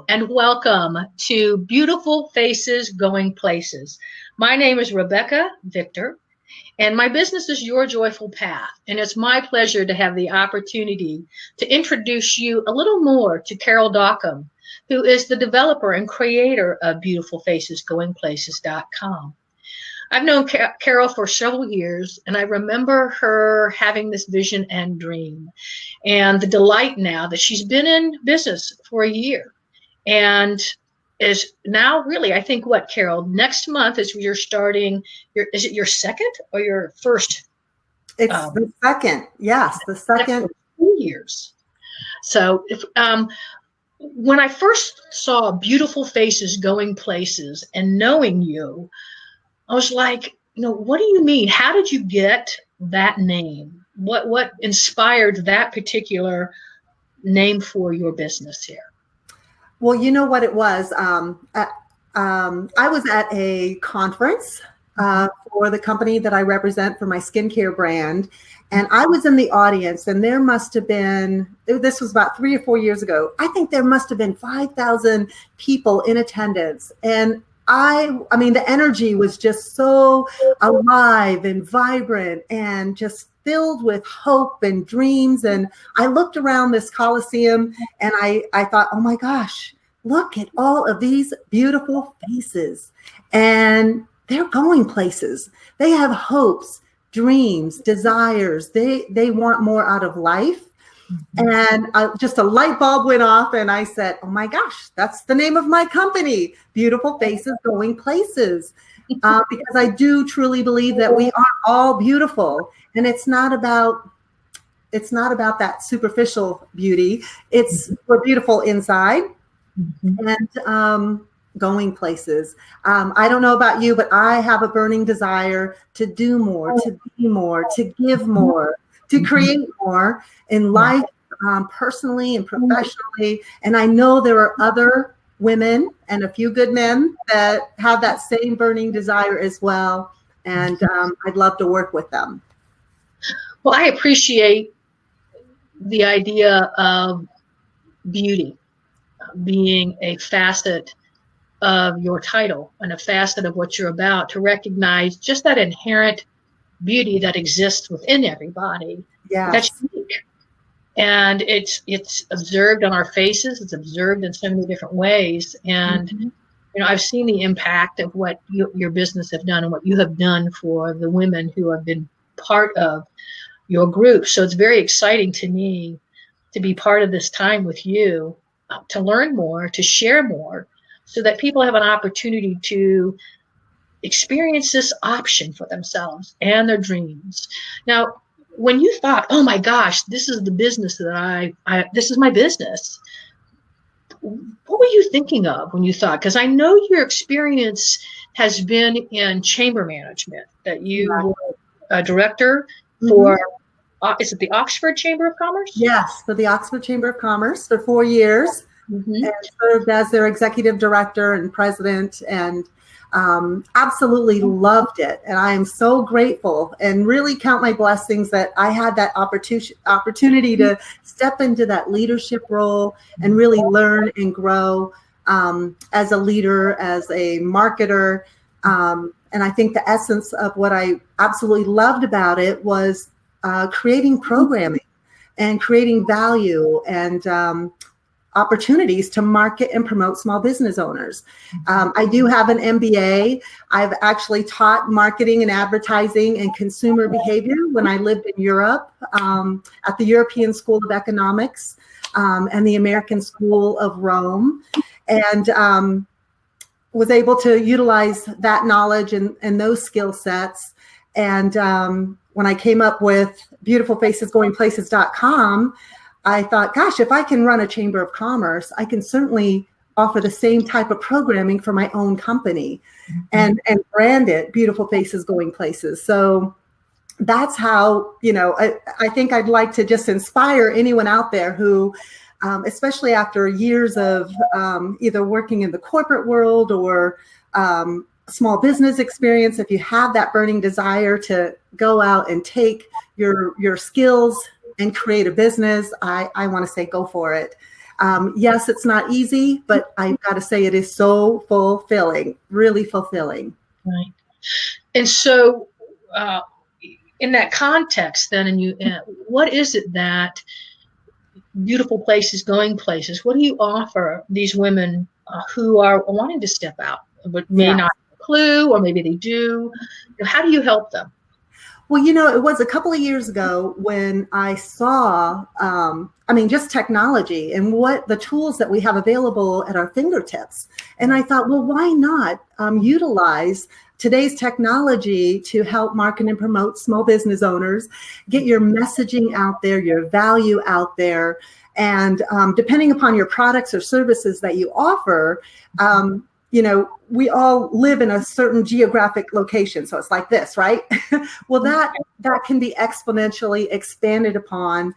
and welcome to Beautiful Faces Going Places. My name is Rebecca Victor, and my business is Your Joyful Path. And it's my pleasure to have the opportunity to introduce you a little more to Carol Dockum, who is the developer and creator of BeautifulFacesGoingPlaces.com. I've known Carol for several years, and I remember her having this vision and dream, and the delight now that she's been in business for a year and is now really, I think, what, Carol, next month is you're starting is it your second or your first? It's the second. Yes, the second. 2 years. So when I first saw Beautiful Faces Going Places and knowing you, I was like, what do you mean? How did you get that name? What inspired that particular name for your business here? Well, you know what it was? I was at a conference for the company that I represent for my skincare brand. And I was in the audience, and there must have been, this was about 3 or 4 years ago, I think there must have been 5,000 people in attendance. And I mean, the energy was just so alive and vibrant and just filled with hope and dreams. And I looked around this Coliseum and I thought, oh my gosh, look at all of these beautiful faces. And they're going places. They have hopes, dreams, desires. They want more out of life. And just a light bulb went off and I said, oh my gosh, that's the name of my company, Beautiful Faces Going Places. Because I do truly believe that we are all beautiful. And it's not about that superficial beauty. We're beautiful inside and going places. I don't know about you, but I have a burning desire to do more, to be more, to give more, to create more in life, personally and professionally. And I know there are other women and a few good men that have that same burning desire as well. And I'd love to work with them. Well, I appreciate the idea of beauty being a facet of your title and a facet of what you're about, to recognize just that inherent beauty that exists within everybody. Yes. That's unique. And it's observed on our faces. It's observed in so many different ways. And, I've seen the impact of what your business have done and what you have done for the women who have been part of your group. So it's very exciting to me to be part of this time with you, to learn more, to share more, so that people have an opportunity to experience this option for themselves and their dreams. Now, when you thought, oh my gosh, this is the business that this is my business, what were you thinking of when you thought? Because I know your experience has been in chamber management, that you were a director for, is it the Oxford Chamber of Commerce? Yes, for the Oxford Chamber of Commerce for 4 years, and served as their executive director and president, and absolutely loved it. And I am so grateful and really count my blessings that I had that opportunity to step into that leadership role and really learn and grow as a leader, as a marketer. And I think the essence of what I absolutely loved about it was creating programming and creating value and opportunities to market and promote small business owners. I do have an MBA. I've actually taught marketing and advertising and consumer behavior when I lived in Europe at the European School of Economics and the American School of Rome, and was able to utilize that knowledge and those skill sets. And when I came up with BeautifulFacesGoingPlaces.com, I thought, gosh, if I can run a chamber of commerce, I can certainly offer the same type of programming for my own company and brand it Beautiful Faces Going Places. So that's how, I think I'd like to just inspire anyone out there who, especially after years of either working in the corporate world or small business experience, if you have that burning desire to go out and take your skills and create a business, I want to say go for it. Yes, it's not easy, but I've got to say it is so fulfilling, really fulfilling. Right. And so, in that context, then, what is it that beautiful places, going places? What do you offer these women who are wanting to step out, but may not have a clue, or maybe they do? How do you help them? Well, it was a couple of years ago when I saw, just technology and what the tools that we have available at our fingertips. And I thought, well, why not utilize today's technology to help market and promote small business owners, get your messaging out there, your value out there. And depending upon your products or services that you offer, we all live in a certain geographic location. So it's like this, right? Well, that can be exponentially expanded upon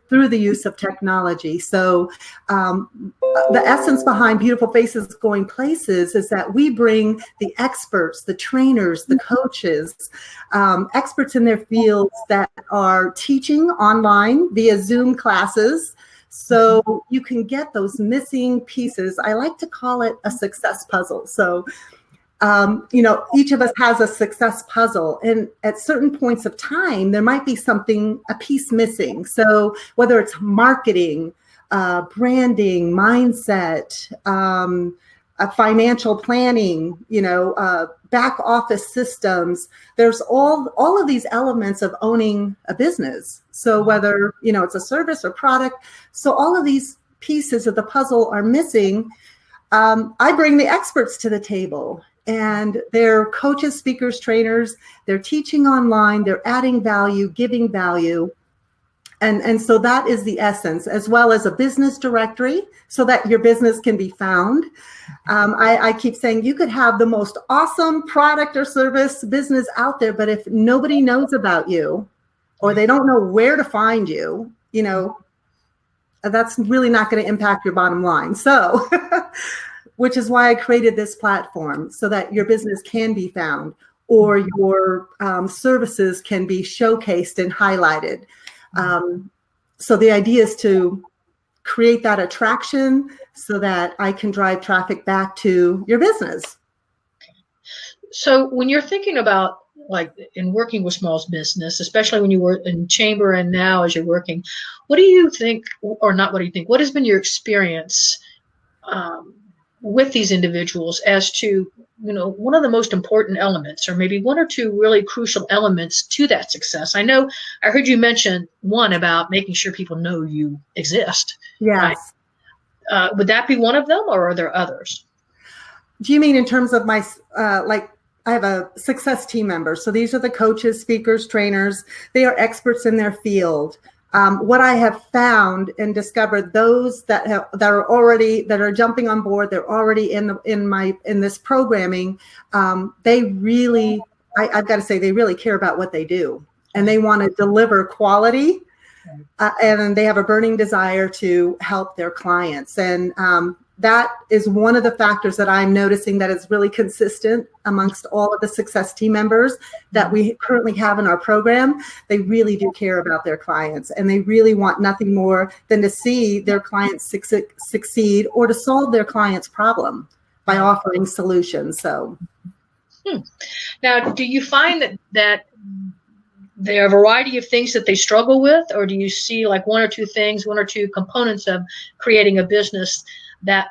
through the use of technology. So the essence behind Beautiful Faces Going Places is that we bring the experts, the trainers, the coaches, experts in their fields that are teaching online via Zoom classes. So you can get those missing pieces. I like to call it a success puzzle. So, each of us has a success puzzle, and at certain points of time, there might be a piece missing. So whether it's marketing, branding, mindset, financial planning, back office systems, there's all of these elements of owning a business. So whether, it's a service or product, so all of these pieces of the puzzle are missing. I bring the experts to the table, and they're coaches, speakers, trainers. They're teaching online, they're adding value, giving value. And so that is the essence, as well as a business directory so that your business can be found. I keep saying you could have the most awesome product or service business out there, but if nobody knows about you or they don't know where to find you, that's really not going to impact your bottom line. So, which is why I created this platform so that your business can be found or your services can be showcased and highlighted. So the idea is to create that attraction so that I can drive traffic back to your business. So when you're thinking about, like, in working with small business, especially when you were in chamber and now as you're working, what do you think, or not what do you think, what has been your experience with these individuals as to, one of the most important elements, or maybe one or two really crucial elements to that success? I know I heard you mention one about making sure people know you exist. Yes. Right? Would that be one of them, or are there others? Do you mean in terms of my, I have a success team member. So these are the coaches, speakers, trainers. They are experts in their field. What I have found and discovered, those that are jumping on board, they're already in this programming. They really, I've got to say, they really care about what they do, and they want to deliver quality, and they have a burning desire to help their clients. And that is one of the factors that I'm noticing that is really consistent amongst all of the success team members that we currently have in our program. They really do care about their clients, and they really want nothing more than to see their clients succeed or to solve their client's problem by offering solutions. So, Now, do you find that there are a variety of things that they struggle with, or do you see like one or two components of creating a business that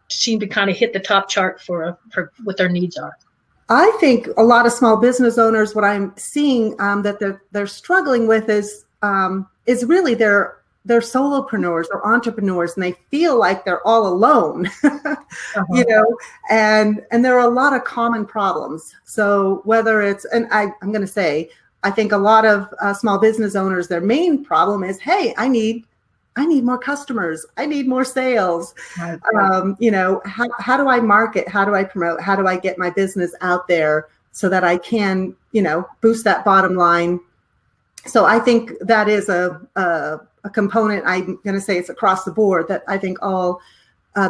seem to kind of hit the top chart for what their needs are? I think a lot of small business owners, what I'm seeing that they're struggling with is really they're solopreneurs or entrepreneurs, and they feel like they're all alone, and there are a lot of common problems. So whether it's, and I'm going to say, I think a lot of small business owners, their main problem is, hey, I need more customers. I need more sales. Right. How do I market? How do I promote? How do I get my business out there so that I can, boost that bottom line? So I think that is a component. I'm going to say it's across the board that I think all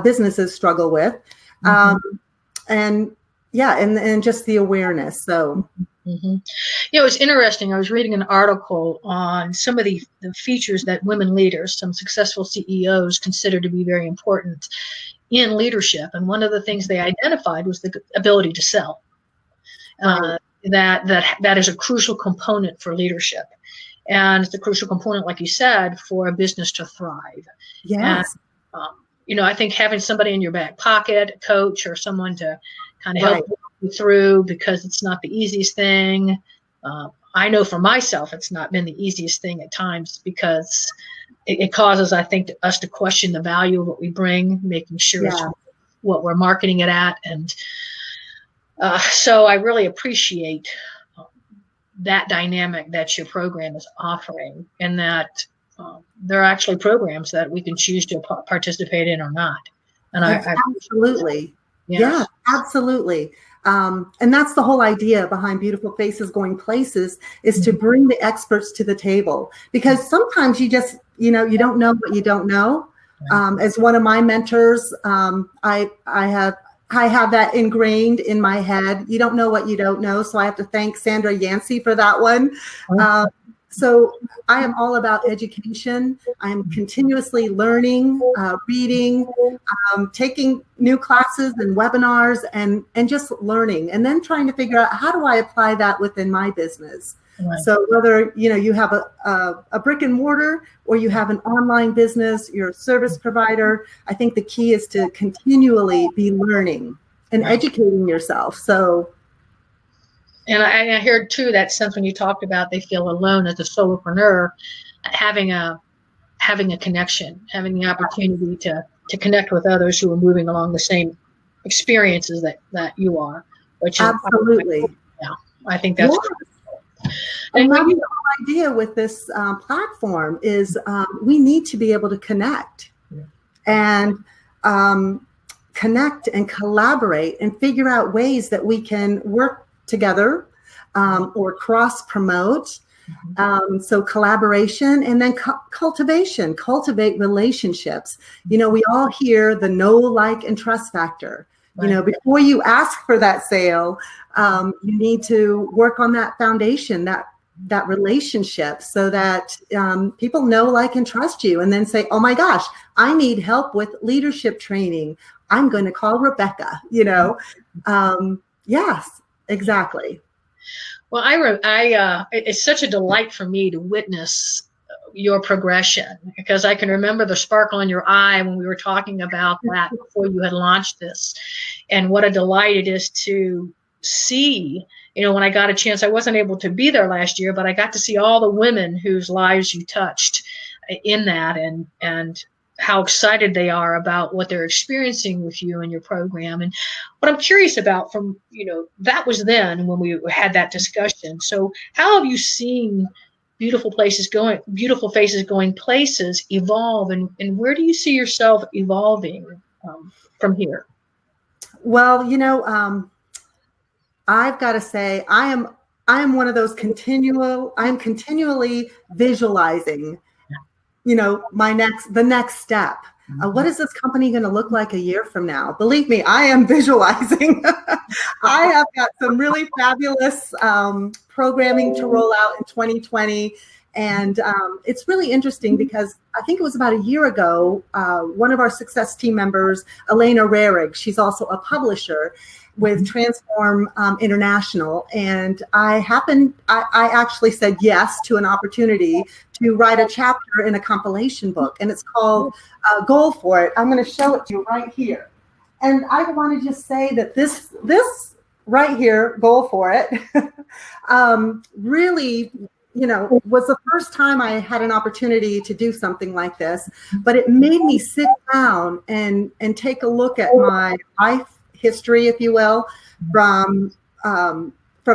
businesses struggle with. And just the awareness. So Mm-hmm. It's interesting. I was reading an article on some of the features that women leaders, some successful CEOs, consider to be very important in leadership. And one of the things they identified was the ability to sell. Right. That is a crucial component for leadership. And it's a crucial component, like you said, for a business to thrive. And, Yes. I think having somebody in your back pocket, a coach or someone to kind of help Right. you through, because it's not the easiest thing. I know for myself, it's not been the easiest thing at times, because it causes, I think, us to question the value of what we bring, making sure it's Yeah. what we're marketing it at. And so I really appreciate that dynamic that your program is offering, and that there are actually programs that we can choose to participate in or not. And Absolutely. Yeah, yes. absolutely. And that's the whole idea behind Beautiful Faces Going Places, is to bring the experts to the table, because sometimes you just, you don't know what you don't know. As one of my mentors, I have that ingrained in my head. You don't know what you don't know. So I have to thank Sandra Yancey for that one. So I am all about education. I'm continuously learning, reading, taking new classes and webinars, and just learning, and then trying to figure out, how do I apply that within my business? Right. So whether you have a brick and mortar, or you have an online business, you're a service provider, I think the key is to continually be learning and educating yourself. So, and I heard too that sense when you talked about they feel alone as a solopreneur, having a connection, having the opportunity to connect with others who are moving along the same experiences that you are, which is absolutely. I think that's and that's the whole idea with this platform is we need to be able to connect and connect and collaborate and figure out ways that we can work together or cross promote. So collaboration, and then cultivate relationships. We all hear the know, like, and trust factor. Before you ask for that sale, you need to work on that foundation, that relationship, so that people know, like, and trust you, and then say, oh my gosh, I need help with leadership training. I'm going to call Rebecca, yes, exactly. Well, it's such a delight for me to witness your progression, because I can remember the sparkle in your eye when we were talking about that before you had launched this, and what a delight it is to see. When I got a chance, I wasn't able to be there last year, but I got to see all the women whose lives you touched in that, and how excited they are about what they're experiencing with you and your program. And what I'm curious about that was then when we had that discussion. So how have you seen Beautiful Faces Going Places evolve, and where do you see yourself evolving from here? Well, I've got to say, I am one of those I'm continually visualizing, the next step. What is this company going to look like a year from now? Believe me, I am visualizing. I have got some really fabulous programming to roll out in 2020. And it's really interesting, because I think it was about a year ago, one of our success team members, Elena Rarig, she's also a publisher with Transform International. And I actually said yes to an opportunity to write a chapter in a compilation book. And it's called Goal for It. I'm going to show it to you right here. And I want to just say that this right here, Goal for It, really, was the first time I had an opportunity to do something like this. But it made me sit down and take a look at my life history, if you will, from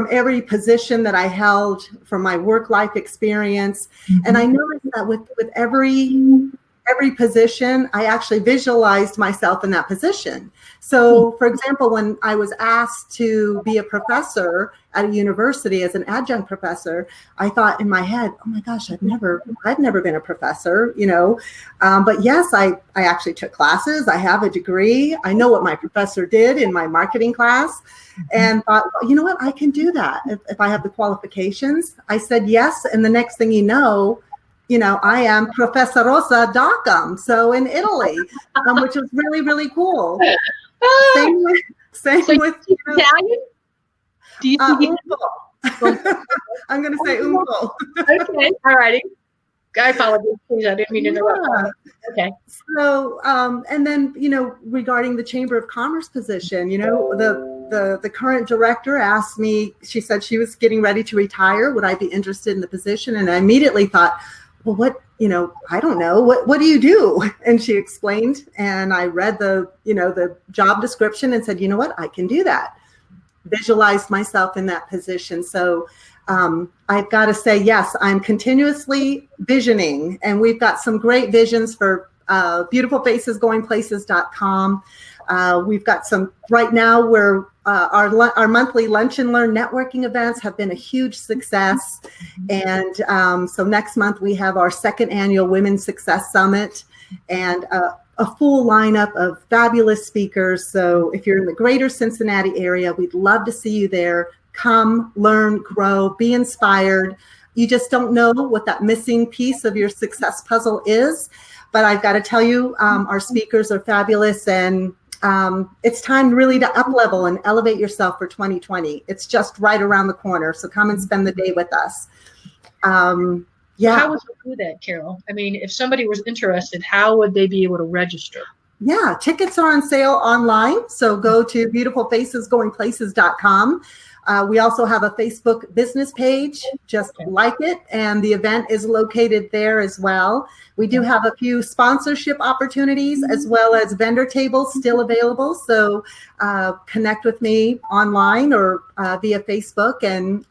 every position that I held, from my work life experience. And I noticed that with every every position, I actually visualized myself in that position. So, for example, when I was asked to be a professor at a university as an adjunct professor, I thought in my head, oh my gosh, I've never been a professor, but yes, I actually took classes. I have a degree. I know what my professor did in my marketing class, and thought, well, you know what, I can do that if I have the qualifications. I said yes, and the next thing you know, I am Professoressa Dockum, so in Italy, which was really, really cool. Same with Italian? Do you speak Italian? I'm going to say umpo. Okay, all righty. I apologize, please. I didn't mean to interrupt. Okay. So, and then, regarding the Chamber of Commerce position, the current director asked me, she said she was getting ready to retire. Would I be interested in the position? And I immediately thought, well, what, I don't know, what do you do? And she explained, and I read the job description and said, you know what, I can do that. Visualized myself in that position. So I've got to say, yes, I'm continuously visioning, and we've got some great visions for beautifulfacesgoingplaces.com. We've got some right now where our monthly Lunch and Learn networking events have been a huge success. And so next month we have our second annual Women's Success Summit, and a full lineup of fabulous speakers. So if you're in the greater Cincinnati area, we'd love to see you there. Come, learn, grow, be inspired. You just don't know what that missing piece of your success puzzle is. But I've got to tell you, our speakers are fabulous, and it's time really to up level and elevate yourself for 2020. It's just right around the corner. So come and spend the day with us. Yeah. How would you do that, Carol? I mean, if somebody was interested, how would they be able to register? Yeah, tickets are on sale online. So go to beautifulfacesgoingplaces.com. We also have a Facebook business page, just like it, and the event is located there as well. We do have a few sponsorship opportunities as well as vendor tables still available. So connect with me online or via Facebook, and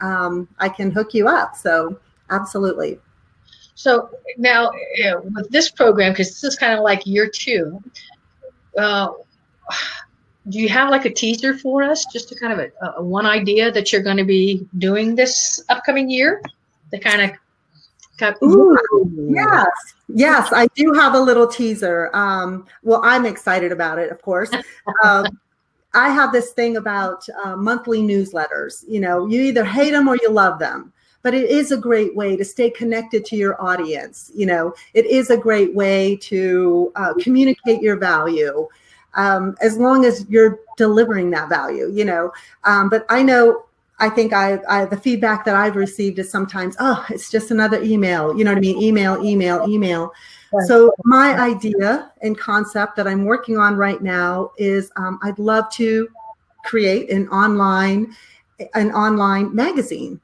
I can hook you up. So absolutely. So now with this program, because this is kind of like year 2, do you have like a teaser for us, just to kind of a one idea that you're going to be doing this upcoming year? The kind of Ooh, yes, I do have a little teaser. Well, I'm excited about it, of course. I have this thing about monthly newsletters. You either hate them or you love them. But it is a great way to stay connected to your audience. It is a great way to communicate your value, as long as you're delivering that value, But I think the feedback that I've received is sometimes, it's just another email. You know what I mean? Email. Right. So my idea and concept that I'm working on right now is I'd love to create an online magazine.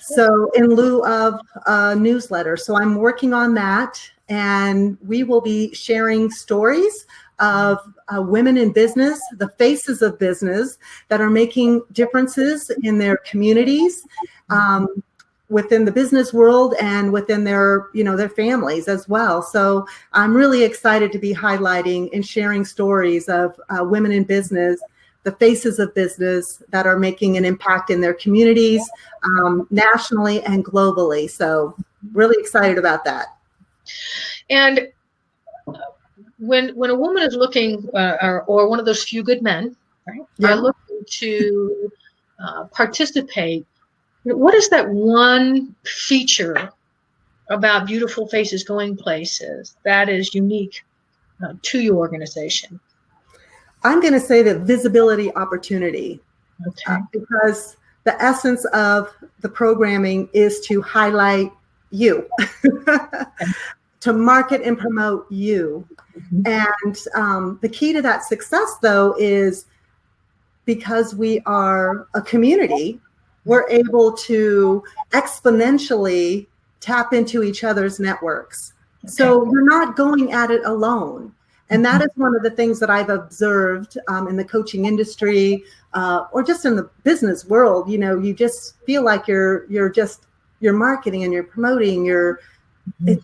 So in lieu of a newsletter. So I'm working on that, and we will be sharing stories of women in business, the faces of business that are making differences in their communities, within the business world and within their families as well. So I'm really excited to be highlighting and sharing stories of women in business, the faces of business that are making an impact in their communities, nationally and globally. So really excited about that. And when a woman is looking, or one of those few good men, right, are looking to participate, what is that one feature about Beautiful Faces Going Places that is unique to your organization? I'm going to say that visibility opportunity, because the essence of the programming is to highlight you, to market and promote you. And the key to that success, though, is because we are a community, we're able to exponentially tap into each other's networks. So you're not going at it alone. And that is one of the things that I've observed in the coaching industry, or just in the business world. You just feel like you're marketing and you're promoting, you're out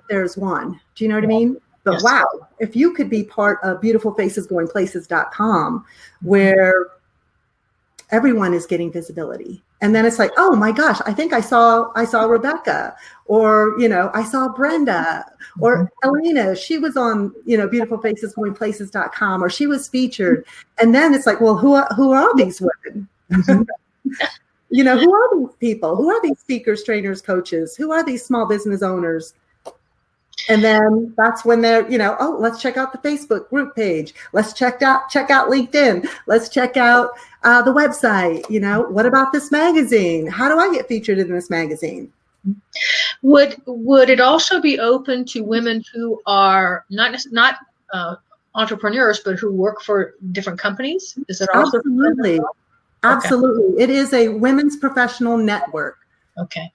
there as one. Do you know what I mean? But Yes. wow, if you could be part of beautifulfacesgoingplaces.com, where everyone is getting visibility. And then it's like, oh my gosh, I think I saw Rebecca, or, I saw Brenda, or Elena, she was on, beautifulfacesgoingplaces.com, or she was featured. And then it's like, well, who are these women? Mm-hmm. Who are these people? Who are these speakers, trainers, coaches? Who are these small business owners? And then that's when they're, oh, let's check out the Facebook group page. Let's check out LinkedIn. Let's check out the website. What about this magazine? How do I get featured in this magazine? Would it also be open to women who are not entrepreneurs, but who work for different companies? Is it also? Absolutely. Okay. Absolutely. It is a women's professional network. Okay.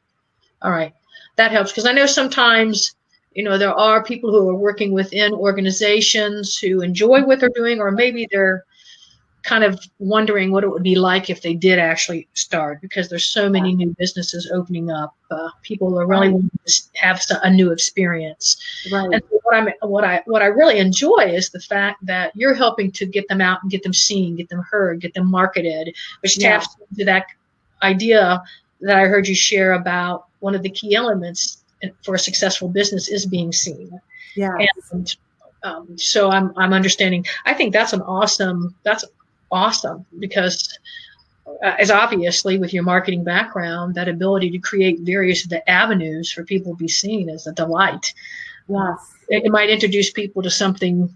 All right. That helps, because I know sometimes, there are people who are working within organizations who enjoy what they're doing, or maybe they're kind of wondering what it would be like if they did actually start, because there's so many new businesses opening up. People are really wanting to have a new experience. Right. And what I really enjoy is the fact that you're helping to get them out and get them seen, get them heard, get them marketed, which taps into that idea that I heard you share about one of the key elements for a successful business is being seen. Yeah. And so I'm understanding. I think that's awesome, because as obviously with your marketing background, that ability to create various avenues for people to be seen is a delight. Yes. It might introduce people to something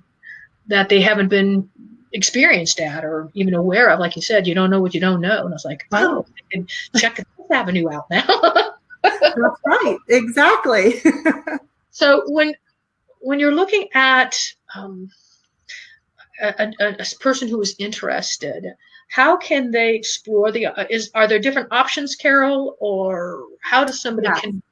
that they haven't been experienced at or even aware of. Like you said, you don't know what you don't know. And I was like, oh, I can check this avenue out now. That's right. Exactly. So when you're looking at a person who is interested, how can they explore are there different options, Carol, or how does somebody connect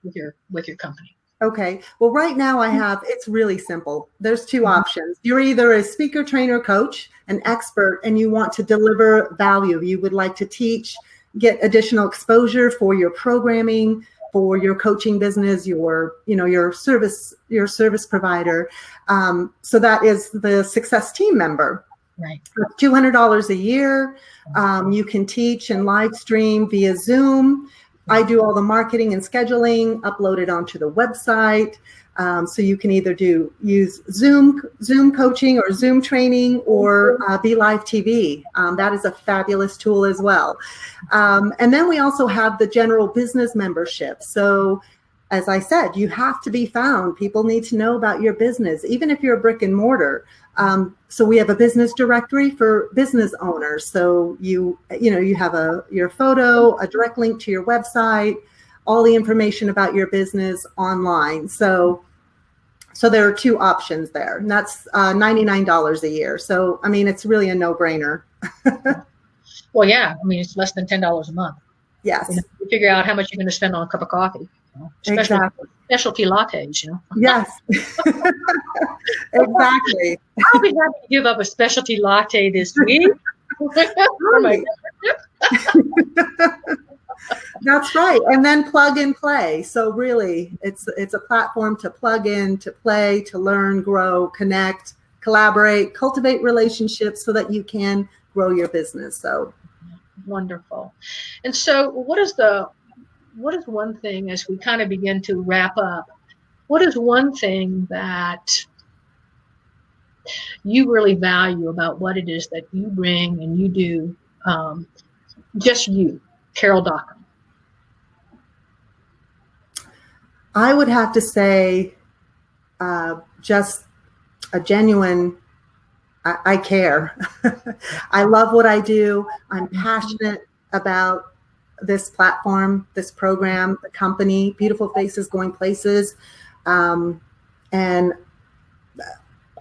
with your company? Okay. Well, right now it's really simple. There's two options. You're either a speaker, trainer, coach, an expert, and you want to deliver value. You would like to teach, get additional exposure for your programming, for your coaching business, your service provider. So that is the Success Team member. Right. $200 a year. You can teach and live stream via Zoom. I do all the marketing and scheduling, upload it onto the website. So you can either use Zoom coaching or Zoom training, or Be Live TV. That is a fabulous tool as well. And then we also have the general business membership. So as I said, you have to be found. People need to know about your business, even if you're a brick and mortar. So we have a business directory for business owners. So you have your photo, a direct link to your website, all the information about your business online. So there are two options there, and that's $99 a year. So, I mean, it's really a no-brainer. Well, yeah. I mean, it's less than $10 a month. Yes. You figure out how much you're going to spend on a cup of coffee. Exactly. Specialty lattes, Yes. Exactly. I'll be happy to give up a specialty latte this week. That's right. And then plug and play. So really, it's a platform to plug in, to play, to learn, grow, connect, collaborate, cultivate relationships so that you can grow your business. So wonderful. And so what is one thing, as we kind of begin to wrap up, what is one thing that you really value about what it is that you bring and you do, just you, Carol Dockum? I would have to say just a genuine, I care. I love what I do. I'm passionate about this platform, this program, the company, Beautiful Faces Going Places. And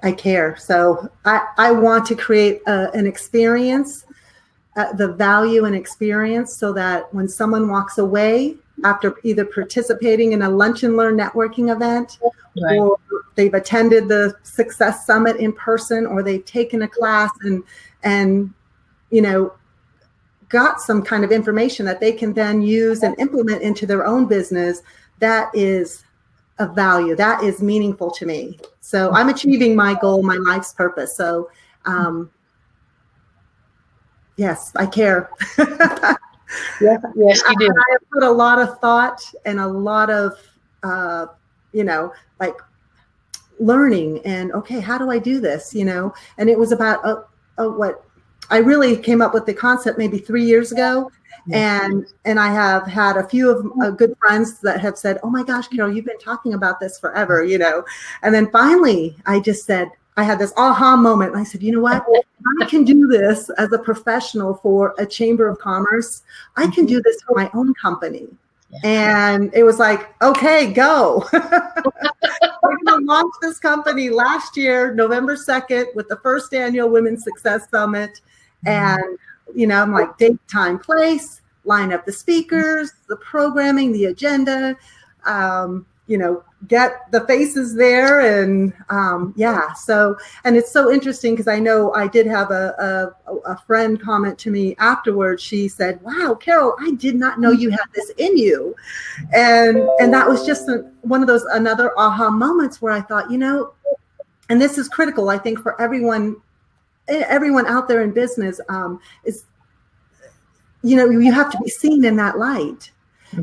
I care. So I want to create an experience, the value and experience, so that when someone walks away after either participating in a lunch and learn networking event, right, or they've attended the Success Summit in person, or they've taken a class and got some kind of information that they can then use and implement into their own business, that is of value. That is meaningful to me. So I'm achieving my goal, my life's purpose. So yes, I care. Yes, you do. I have put a lot of thought and a lot of, like learning and, okay, how do I do this? And it was about what I really came up with the concept maybe 3 years ago. And I have had a few of good friends that have said, oh my gosh, Carol, you've been talking about this forever, And then finally I just said, I had this aha moment. And I said, you know what? I can do this as a professional for a chamber of commerce. I can do this for my own company. And it was like, okay, go. We're going to launch this company last year, November 2nd, with the first annual Women's Success Summit. And, I'm like, date, time, place, line up the speakers, the programming, the agenda, get the faces there. And so, and it's so interesting because I know I did have a friend comment to me afterwards. She said, wow, Carol, I did not know you had this in you. And that was just one of those, another aha moments where I thought, and this is critical, I think, for everyone out there in business, is, you have to be seen in that light.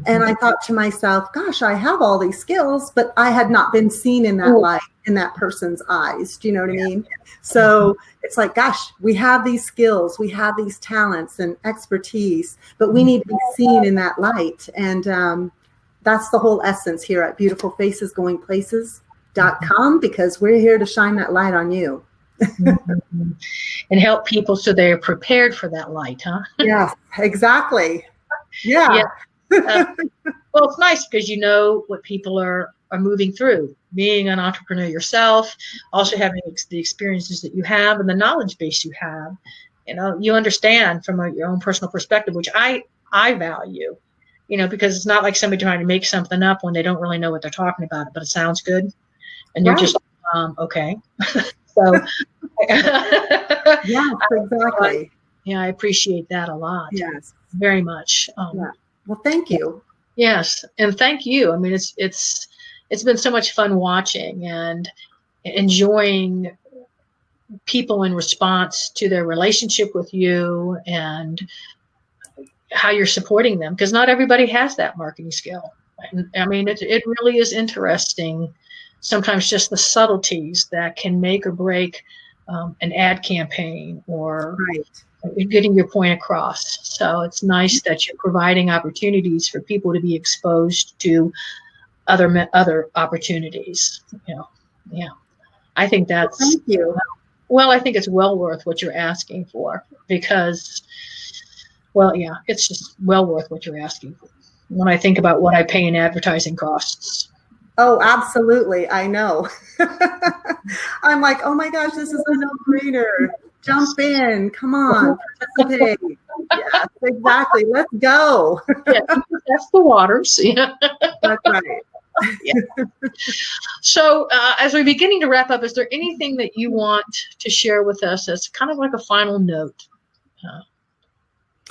And I thought to myself, gosh, I have all these skills, but I had not been seen in that light, in that person's eyes. Do you know what I mean? So it's like, gosh, we have these skills, we have these talents and expertise, but we need to be seen in that light. And that's the whole essence here at beautifulfacesgoingplaces.com, because we're here to shine that light on you. And help people so they're prepared for that light, huh? Yes, exactly. Yeah. Well, it's nice because you know what people are moving through. Being an entrepreneur yourself, also having the experiences that you have and the knowledge base you have, you understand from your own personal perspective, which I value, because it's not like somebody trying to make something up when they don't really know what they're talking about, but it sounds good, and you're just okay. So yeah, exactly. I appreciate that a lot. Yes, very much. Well, thank you. Yes, and thank you. I mean, it's been so much fun watching and enjoying people in response to their relationship with you and how you're supporting them, because not everybody has that marketing skill. I mean, it really is interesting. Sometimes just the subtleties that can make or break an ad campaign or getting your point across. So it's nice that you're providing opportunities for people to be exposed to other opportunities. I think that's. Thank you. Well, I think it's well worth what you're asking for, because, it's just well worth what you're asking for. When I think about what I pay in advertising costs. Oh, absolutely. I know. I'm like, oh my gosh, this is a no-brainer. Jump in. Come on. Participate. Yes, exactly. Let's go. That's the waters. Yeah. That's right. So as we're beginning to wrap up, is there anything that you want to share with us as kind of like a final note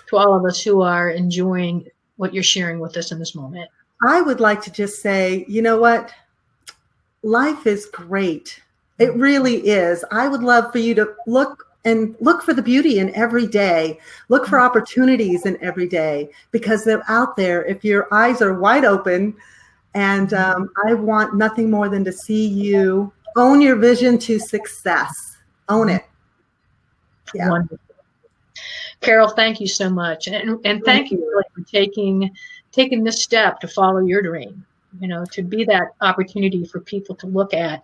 to all of us who are enjoying what you're sharing with us in this moment? I would like to just say, you know what? Life is great. It really is. I would love for you to look for the beauty in every day. Look for opportunities in every day, because they're out there if your eyes are wide open. And I want nothing more than to see you own your vision to success. Own it. Yeah. Wonderful. Carol, thank you so much. And thank you really for taking this step to follow your dream, to be that opportunity for people to look at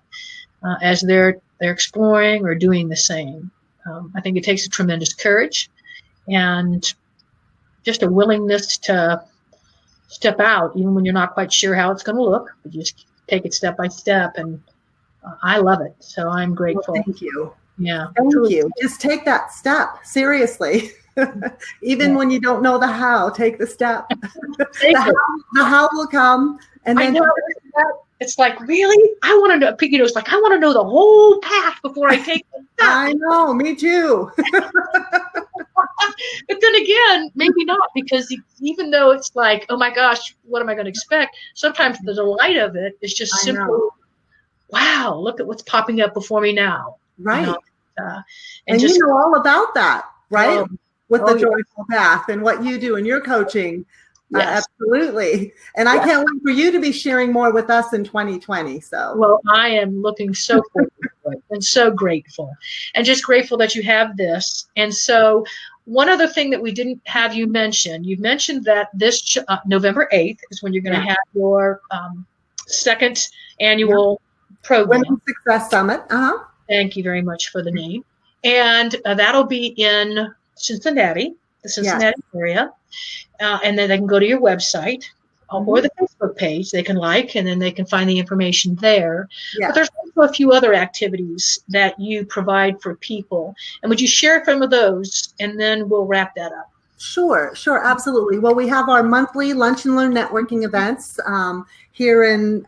as they're exploring or doing the same. I think it takes a tremendous courage and just a willingness to step out, even when you're not quite sure how it's going to look, but just take it step by step. And I love it. So I'm grateful. Well, thank you. Yeah. Thank you. Just take that step. Seriously. Even when you don't know the how, take the step. The how will come. And then it's like, really? I want to know. It's like, I want to know the whole path before I take the step. I know. Me too. But then again, maybe not, because even though it's like, oh my gosh, what am I going to expect? Sometimes the delight of it is just I simply, know. wow, look at what's popping up before me now. Right. And And just, you know all about that, right? oh, With oh the yeah, joyful path and what you do in your coaching. yes. Absolutely. And I Yes. can't wait for you to be sharing more with us in 2020. So, Well, I am looking so forward to it and so grateful, and just grateful that you have this. And so, one other thing that we didn't have you mention, you've mentioned that this November 8th is when you're going to have your second annual program. Women's Success Summit. Thank you very much for the name. And that'll be in Cincinnati, the Cincinnati area. And then they can go to your website or the Facebook page. They can like, and then they can find the information there. But there's also a few other activities that you provide for people. And would you share some of those? And then we'll wrap that up. Sure, absolutely. Well, we have our monthly Lunch and Learn networking events here in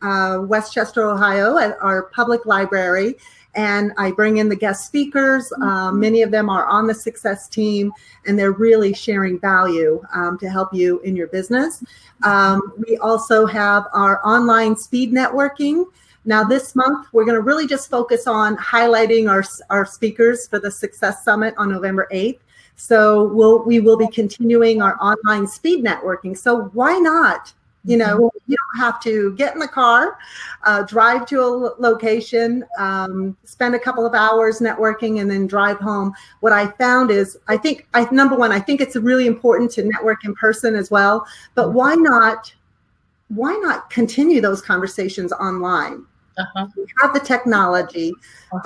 Westchester, Ohio, at our public library. And I bring in the guest speakers. Many of them are on the success team, and they're really sharing value to help you in your business. We also have our online speed networking. Now, this month, we're going to really just focus on highlighting our speakers for the Success Summit on November 8th. So we will be continuing our online speed networking. So why not? You know, you don't have to get in the car, drive to a location, spend a couple of hours networking, and then drive home. What I found is, number one, I think it's really important to network in person as well. But why not continue those conversations online? We have the technology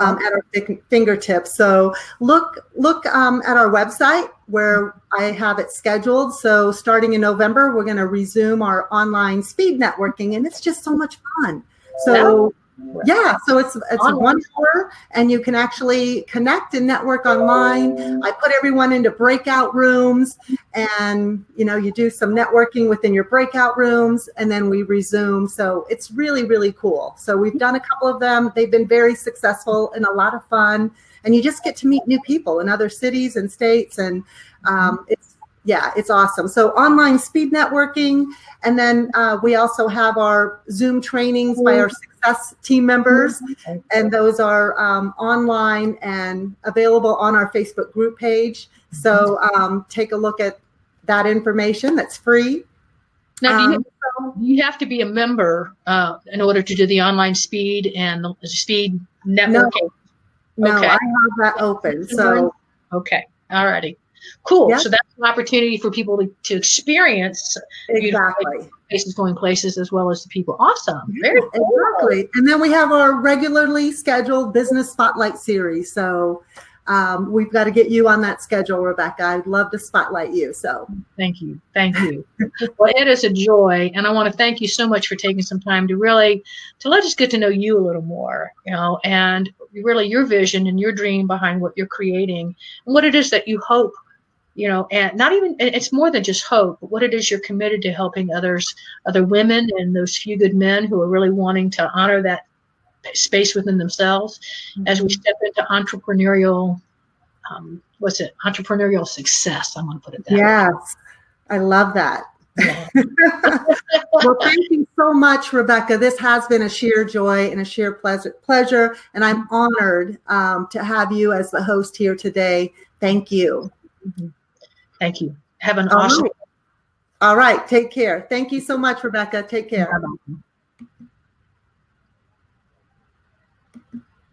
at our fingertips. So look at our website where I have it scheduled. So starting in November, we're going to resume our online speed networking, and it's just so much fun. So so it's 1 hour, and you can actually connect and network online. I put everyone into breakout rooms, and you do some networking within your breakout rooms, and then we resume. So it's really, really cool. So we've done a couple of them. They've been very successful and a lot of fun, and you just get to meet new people in other cities and states, and it's awesome. So online speed networking, and then we also have our Zoom trainings by our success team members, and those are online and available on our Facebook group page. So take a look at that information. That's free. Now, do you have to be a member in order to do the online speed and the speed networking? No, I have that open. So all righty. Cool. Yep. So that's an opportunity for people to experience places, going places, as well as the people. Awesome. Very cool. Exactly. And then we have our regularly scheduled business spotlight series. So we've got to get you on that schedule, Rebecca. I'd love to spotlight you. So thank you. Well, it is a joy, and I want to thank you so much for taking some time to let us get to know you a little more, and really your vision and your dream behind what you're creating and what it is that you hope. And it's more than just hope, but what it is you're committed to helping other women and those few good men who are really wanting to honor that space within themselves as we step into entrepreneurial, entrepreneurial success. I'm going to put it that way. Yes, I love that. Yeah. Well, thank you so much, Rebecca. This has been a sheer joy and a sheer pleasure, and I'm honored to have you as the host here today. Thank you. Thank you. Have an awesome. All right. Take care. Thank you so much, Rebecca. Take care. Bye-bye.